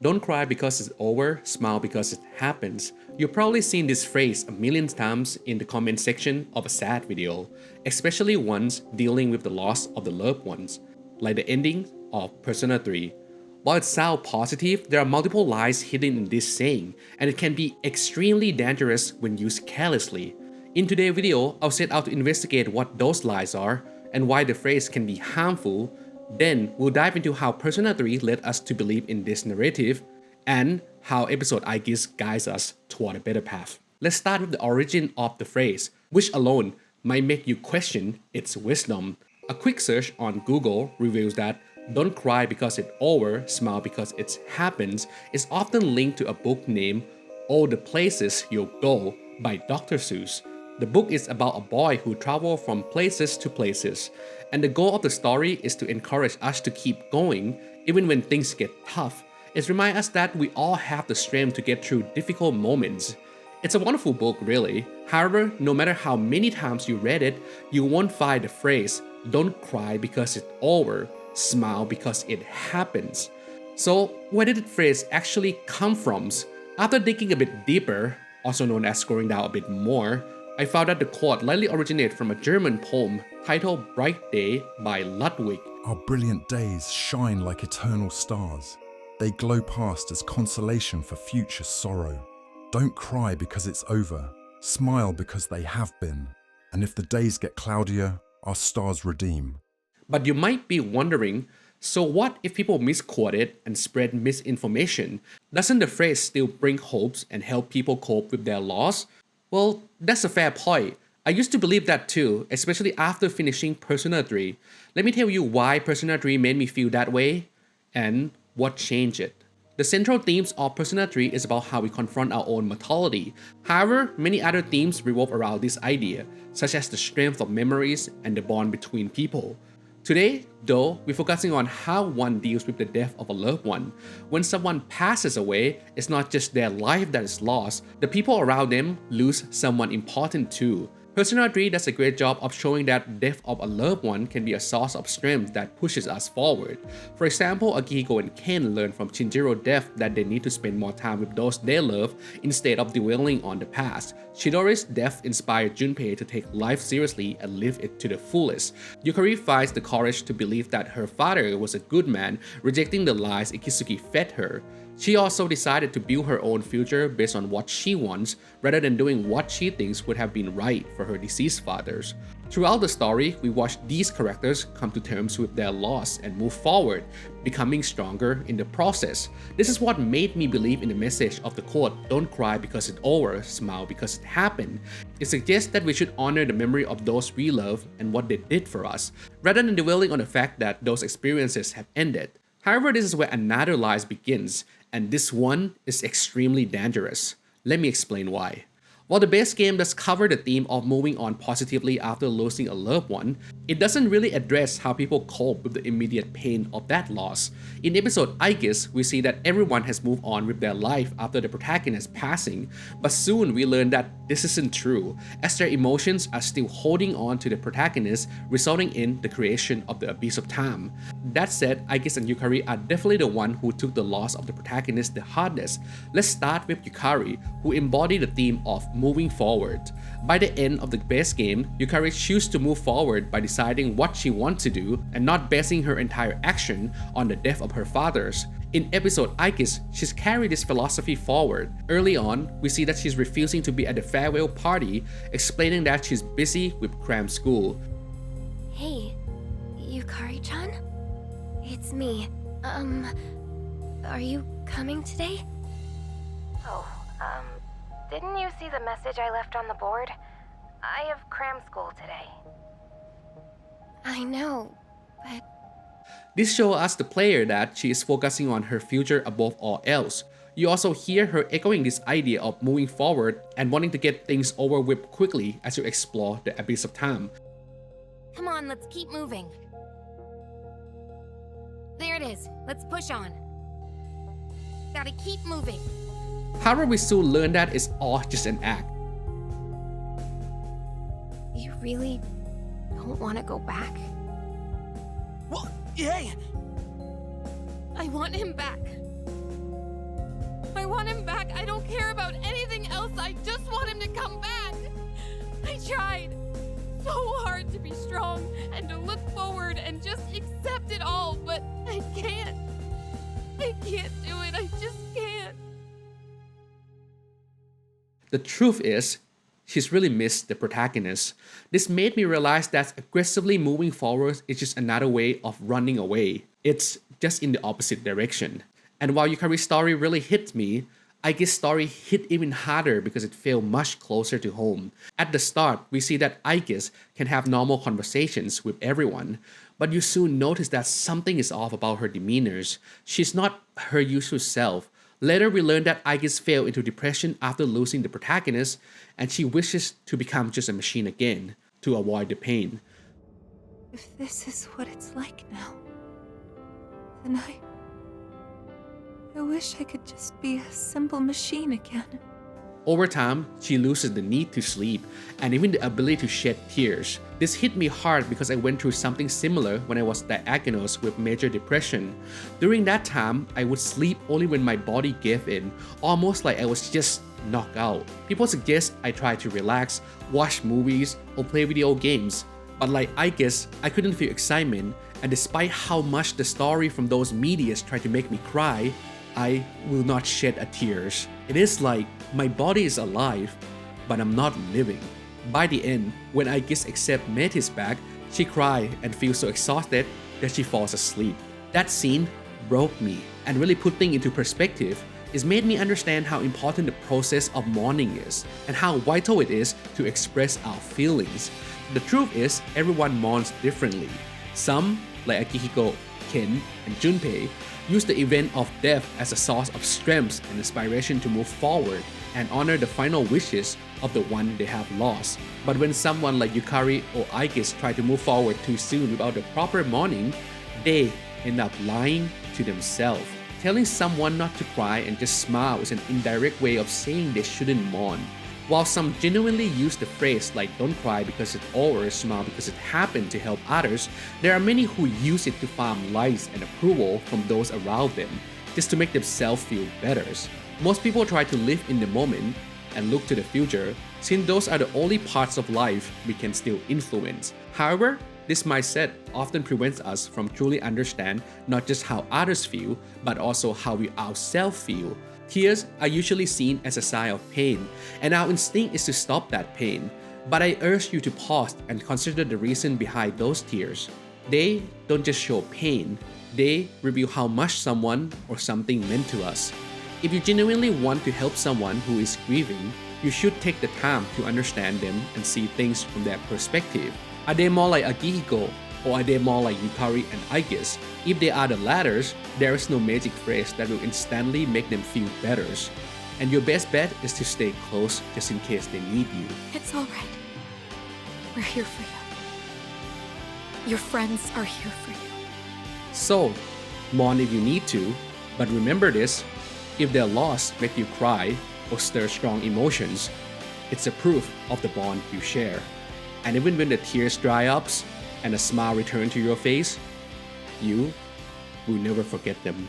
Don't cry because it's over, smile because it happens. You've probably seen this phrase a million times in the comment section of a sad video, especially ones dealing with the loss of the loved ones, like the ending of Persona 3. While it sounds positive, there are multiple lies hidden in this saying, and it can be extremely dangerous when used carelessly. In today's video, I'll set out to investigate what those lies are and why the phrase can be harmful. Then we'll dive into how Persona 3 led us to believe in this narrative and how episode Aigis guides us toward a better path. Let's start with the origin of the phrase, which alone might make you question its wisdom. A quick search on Google reveals that "Don't cry because it's over, smile because it happens" is often linked to a book named All the Places You'll Go by Dr. Seuss. The book is about a boy who travels from places to places, and the goal of the story is to encourage us to keep going even when things get tough. It reminds us that we all have the strength to get through difficult moments. It's a wonderful book, really. However, no matter how many times you read it, you won't find the phrase "Don't cry because it's over, smile because it happens." So, where did the phrase actually come from? After digging a bit deeper, also known as scrolling down a bit more, I found that the quote likely originated from a German poem titled Bright Day by Ludwig. Our brilliant days shine like eternal stars. They glow past as consolation for future sorrow. Don't cry because it's over. Smile because they have been. And if the days get cloudier, our stars redeem. But you might be wondering, so what if people misquote it and spread misinformation? Doesn't the phrase still bring hopes and help people cope with their loss? Well, that's a fair point. I used to believe that too, especially after finishing Persona 3. Let me tell you why Persona 3 made me feel that way and what changed it. The central themes of Persona 3 is about how we confront our own mortality. However, many other themes revolve around this idea, such as the strength of memories and the bond between people. Today, though, we're focusing on how one deals with the death of a loved one. When someone passes away, it's not just their life that is lost, the people around them lose someone important too. Persona 3 does a great job of showing that death of a loved one can be a source of strength that pushes us forward. For example, Akihiko and Ken learn from Shinjiro's death that they need to spend more time with those they love instead of dwelling on the past. Chidori's death inspired Junpei to take life seriously and live it to the fullest. Yukari finds the courage to believe that her father was a good man, rejecting the lies Ikisugi fed her. She also decided to build her own future based on what she wants, rather than doing what she thinks would have been right for her deceased fathers. Throughout the story, we watch these characters come to terms with their loss and move forward, becoming stronger in the process. This is what made me believe in the message of the quote, "Don't cry because it's over, smile because it happened." It suggests that we should honor the memory of those we love and what they did for us, rather than dwelling on the fact that those experiences have ended. However, this is where another lie begins, and this one is extremely dangerous. Let me explain why. While the base game does cover the theme of moving on positively after losing a loved one, it doesn't really address how people cope with the immediate pain of that loss. In episode Aigis, we see that everyone has moved on with their life after the protagonist passing, but soon we learn that this isn't true, as their emotions are still holding on to the protagonist, resulting in the creation of the Abyss of Time. That said, Aigis and Yukari are definitely the one who took the loss of the protagonist the hardest. Let's start with Yukari, who embodied the theme of moving forward. By the end of the base game, Yukari chooses to move forward by deciding what she wants to do and not basing her entire action on the death of her fathers. In episode Aigis, she's carried this philosophy forward. Early on, we see that she's refusing to be at the farewell party, explaining that she's busy with cram school. Hey, Yukari-chan? It's me. Are you coming today? Oh, didn't you see the message I left on the board? I have cram school today. I know, but... This shows us the player that she is focusing on her future above all else. You also hear her echoing this idea of moving forward and wanting to get things over with quickly as you explore the Abyss of Time. Come on, let's keep moving. There it is. Let's push on. Gotta keep moving. However, we soon learn that it's all just an act. You really don't want to go back? Well, hey! I want him back. I don't care about anything else. I just want him to come back. I tried so hard to be strong and to look forward and just accept it all, but I can't. I can't do it. I just can't. The truth is, she's really missed the protagonist. This made me realize that aggressively moving forward is just another way of running away. It's just in the opposite direction. And while Yukari's story really hit me, Aigis' story hit even harder because it felt much closer to home. At the start, we see that Aigis can have normal conversations with everyone, but you soon notice that something is off about her demeanors. She's not her usual self. Later, we learn that Aigis fell into depression after losing the protagonist, and she wishes to become just a machine again to avoid the pain. If this is what it's like now, then I wish I could just be a simple machine again. Over time, she loses the need to sleep and even the ability to shed tears. This hit me hard because I went through something similar when I was diagnosed with major depression. During that time, I would sleep only when my body gave in, almost like I was just knocked out. People suggest I try to relax, watch movies, or play video games. But like Aigis, I couldn't feel excitement, and despite how much the story from those medias tried to make me cry, I will not shed a tears. It is like my body is alive, but I'm not living. By the end, when Aigis accepts Metis back, she cries and feels so exhausted that she falls asleep. That scene broke me and really put things into perspective. It's made me understand how important the process of mourning is and how vital it is to express our feelings. The truth is, everyone mourns differently. Some, like Akihiko, Ken, and Junpei, use the event of death as a source of strength and inspiration to move forward and honor the final wishes of the one they have lost. But when someone like Yukari or Aigis try to move forward too soon without the proper mourning, they end up lying to themselves. Telling someone not to cry and just smile is an indirect way of saying they shouldn't mourn. While some genuinely use the phrase like "don't cry because it's over, smile because it happened" to help others, there are many who use it to farm likes and approval from those around them, just to make themselves feel better. Most people try to live in the moment and look to the future, since those are the only parts of life we can still influence. However, this mindset often prevents us from truly understand not just how others feel, but also how we ourselves feel. Tears are usually seen as a sign of pain, and our instinct is to stop that pain. But I urge you to pause and consider the reason behind those tears. They don't just show pain, they reveal how much someone or something meant to us. If you genuinely want to help someone who is grieving, you should take the time to understand them and see things from their perspective. Are they more like Akihiko, or are they more like Yukari and Aigis? If they are the latter, there is no magic phrase that will instantly make them feel better. And your best bet is to stay close just in case they need you. It's all right. We're here for you. Your friends are here for you. So, mourn if you need to, but remember this: if their loss make you cry or stir strong emotions, it's a proof of the bond you share. And even when the tears dry up and a smile returns to your face, you will never forget them.